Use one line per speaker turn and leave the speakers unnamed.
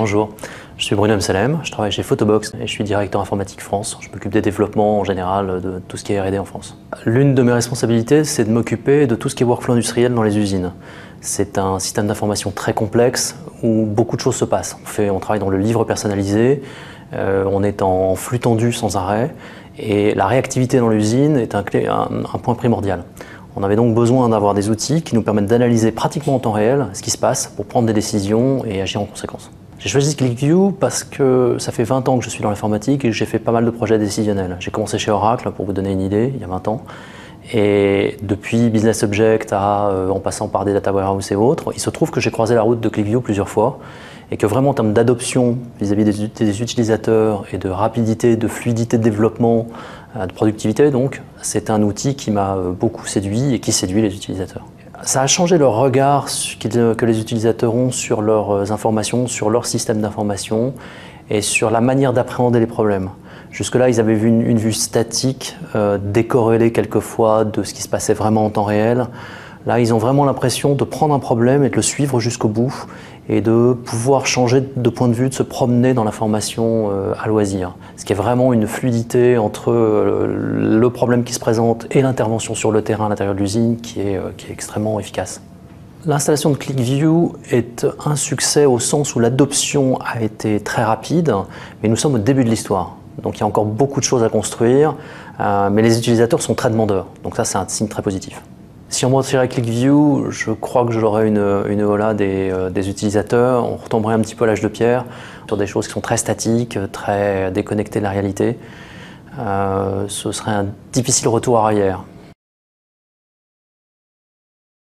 Bonjour, je suis Bruno Amsalem, je travaille chez Photobox et je suis directeur informatique France. Je m'occupe des développements en général de tout ce qui est R&D en France. L'une de mes responsabilités, c'est de m'occuper de tout ce qui est workflow industriel dans les usines. C'est un système d'information très complexe où beaucoup de choses se passent. On travaille dans le livre personnalisé, on est en flux tendu sans arrêt et la réactivité dans l'usine est un point primordial. On avait donc besoin d'avoir des outils qui nous permettent d'analyser pratiquement en temps réel ce qui se passe pour prendre des décisions et agir en conséquence. J'ai choisi QlikView parce que ça fait 20 ans que je suis dans l'informatique et que j'ai fait pas mal de projets décisionnels. J'ai commencé chez Oracle, pour vous donner une idée, il y a 20 ans. Et depuis Business Object en passant par des data warehouse et autres, il se trouve que j'ai croisé la route de QlikView plusieurs fois et que vraiment en termes d'adoption vis-à-vis des utilisateurs et de rapidité, de fluidité de développement, de productivité, donc c'est un outil qui m'a beaucoup séduit et qui séduit les utilisateurs. Ça a changé le regard que les utilisateurs ont sur leurs informations, sur leur système d'information et sur la manière d'appréhender les problèmes. Jusque-là, ils avaient vu une vue statique, décorrélée quelquefois de ce qui se passait vraiment en temps réel. Là, ils ont vraiment l'impression de prendre un problème et de le suivre jusqu'au bout et de pouvoir changer de point de vue, de se promener dans l'information à loisir. Ce qui est vraiment une fluidité entre le problème qui se présente et l'intervention sur le terrain à l'intérieur de l'usine qui est extrêmement efficace. L'installation de QlikView est un succès au sens où l'adoption a été très rapide, mais nous sommes au début de l'histoire. Donc il y a encore beaucoup de choses à construire, mais les utilisateurs sont très demandeurs. Donc ça, c'est un signe très positif. Si on me retirait QlikView, je crois que j'aurais une hola des utilisateurs. On retomberait un petit peu à l'âge de pierre sur des choses qui sont très statiques, très déconnectées de la réalité. Ce serait un difficile retour arrière.